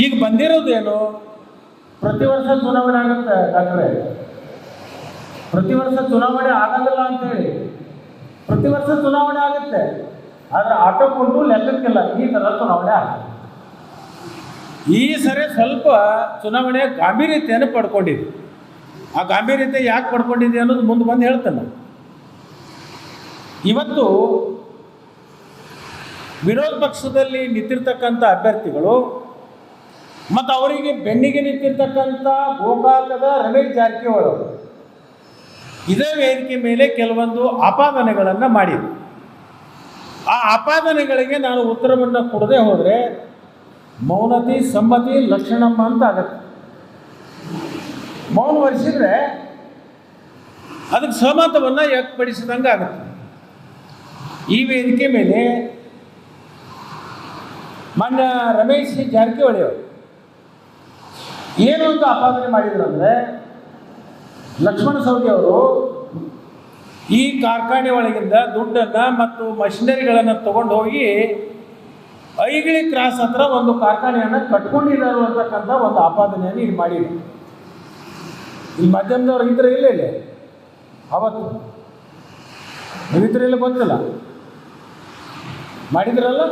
ಈಗ ಬಂದಿರೋದೇನು, ಪ್ರತಿ ವರ್ಷ ಚುನಾವಣೆ ಆಗುತ್ತೆ ಡಾಕ್ಟ್ರೆ, ಪ್ರತಿ ವರ್ಷ ಚುನಾವಣೆ ಆಗಂಗಿಲ್ಲ ಅಂತೇಳಿ ಪ್ರತಿ ವರ್ಷ ಚುನಾವಣೆ ಆಗುತ್ತೆ, ಆದರೆ ಆಟೋ ಕೊಟ್ಟು ಲೆಕ್ಕಕ್ಕಿಲ್ಲ ಈ ಥರ ಚುನಾವಣೆ ಆಗುತ್ತೆ. ಈ ಸರಿ ಸ್ವಲ್ಪ ಚುನಾವಣೆಯ ಗಾಂಭೀರ್ಯತೆಯನ್ನು ಪಡ್ಕೊಂಡಿದೆ. ಆ ಗಾಂಭೀರ್ಯತೆ ಯಾಕೆ ಪಡ್ಕೊಂಡಿದೆ ಅನ್ನೋದು ಮುಂದೆ ಬಂದು ಹೇಳ್ತೇನೆ. ಇವತ್ತು ವಿರೋಧ ಪಕ್ಷದಲ್ಲಿ ನಿಂತಿರ್ತಕ್ಕಂಥ ಅಭ್ಯರ್ಥಿಗಳು ಮತ್ತು ಅವರಿಗೆ ಬೆನ್ನಿಗೆ ನಿಂತಿರ್ತಕ್ಕಂಥ ಗೋಕಾಕದ ರಮೇಶ್ ಜಾರಕಿಹೊಳಿ ಇದೇ ವೇದಿಕೆ ಮೇಲೆ ಕೆಲವೊಂದು ಆಪಾದನೆಗಳನ್ನು ಮಾಡಿದರು. ಆ ಆಪಾದನೆಗಳಿಗೆ ನಾನು ಉತ್ತರವನ್ನು ಕೊಡದೆ ಹೋದರೆ ಮೌನತಿ ಸಮ್ಮತಿ ಲಕ್ಷಣಮ್ಮ ಅಂತ ಆಗತ್ತೆ. ಮೌನ ವಹಿಸಿದ್ರೆ ಅದಕ್ಕೆ ಸಹಮತವನ್ನು ವ್ಯಕ್ತಪಡಿಸಿದಂಗೆ ಆಗುತ್ತೆ. ಈ ವೇದಿಕೆ ಮೇಲೆ ಮಾನ್ಯ ರಮೇಶ್ ಜಾರಕಿಹೊಳಿ ಅವರು ಏನು ಅಂತ ಆಪಾದನೆ ಮಾಡಿದ್ರು ಅಂದರೆ, ಲಕ್ಷ್ಮಣ ಸವದಿ ಅವರು ಈ ಕಾರ್ಖಾನೆ ಒಳಗಿಂದ ದುಡ್ಡನ್ನು ಮತ್ತು ಮಷಿನರಿಗಳನ್ನು ತಗೊಂಡು ಹೋಗಿ ಐಗಿಳಿ ಕ್ರಾಸ್ ಹತ್ರ ಒಂದು ಕಾರ್ಖಾನೆಯನ್ನು ಕಟ್ಕೊಂಡಿದ್ದಾರೆ ಅಂತಕ್ಕಂಥ ಒಂದು ಆಪಾದನೆಯನ್ನು ಇಲ್ಲಿ ಮಾಡಿದ್ರು. ಈ ಮಾಧ್ಯಮದವ್ರು ಇದ್ರೆ ಇಲ್ಲ ಇಲ್ಲ ಅವತ್ತು ನೀವಿದ್ರೆಲ್ಲ ಗೊತ್ತಿಲ್ಲ ಮಾಡಿದ್ರಲ್ಲ.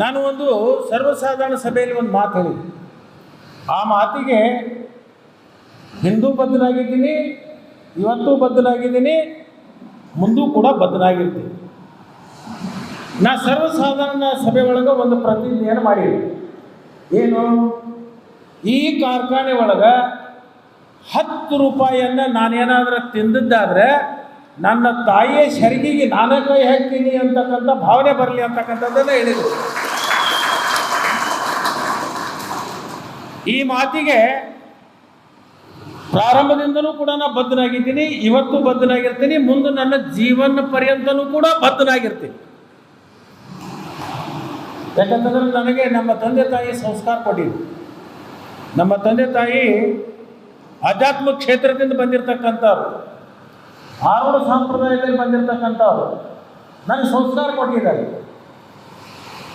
ನಾನು ಒಂದು ಸರ್ವಸಾಧಾರಣ ಸಭೆಯಲ್ಲಿ ಒಂದು ಮಾತು ಹೇಳಿದ್ದೆ. ಆ ಮಾತಿಗೆ ಹಿಂದೂ ಬದ್ಧನಾಗಿದ್ದೀನಿ, ಇವತ್ತು ಬದ್ಧನಾಗಿದ್ದೀನಿ, ಮುಂದೂ ಕೂಡ ಬದ್ಧನಾಗಿರ್ತೀನಿ. ನಾ ಸರ್ವಸಾಧಾರಣ ಸಭೆ ಒಳಗೆ ಒಂದು ಪ್ರತಿಜ್ಞೆಯನ್ನು ಮಾಡಿದ್ದೆ. ಏನು, ಈ ಕಾರ್ಖಾನೆ ಒಳಗೆ 10 ರೂಪಾಯಿಯನ್ನು ನಾನೇನಾದರೂ ತಿಂದಿದ್ದಾದರೆ ನನ್ನ ತಾಯಿಯ ಶರಿಗೆಗೆ ನಾನೇ ಕೈ ಹಾಕ್ತೀನಿ ಅಂತಕ್ಕಂಥ ಭಾವನೆ ಬರಲಿ ಅಂತಕ್ಕಂಥದ್ದನ್ನು ಹೇಳಿದರು. ಈ ಮಾತಿಗೆ ಪ್ರಾರಂಭದಿಂದಲೂ ಕೂಡ ನಾನು ಬದ್ಧನಾಗಿದ್ದೀನಿ, ಇವತ್ತು ಬದ್ಧನಾಗಿರ್ತೀನಿ, ಮುಂದೆ ನನ್ನ ಜೀವನ ಪರ್ಯಂತನೂ ಕೂಡ ಬದ್ಧನಾಗಿರ್ತೀನಿ. ಯಾಕಂತಂದ್ರೆ ನನಗೆ ನಮ್ಮ ತಂದೆ ತಾಯಿ ಸಂಸ್ಕಾರ ಕೊಟ್ಟಿದ್ದು. ನಮ್ಮ ತಂದೆ ತಾಯಿ ಆಧ್ಯಾತ್ಮ ಕ್ಷೇತ್ರದಿಂದ ಬಂದಿರತಕ್ಕಂಥವ್ರು, ಆರೋಢ ಸಂಪ್ರದಾಯದಲ್ಲಿ ಬಂದಿರತಕ್ಕಂಥವ್ರು ನನಗೆ ಸಂಸ್ಕಾರ ಕೊಟ್ಟಿದ್ದಾರೆ.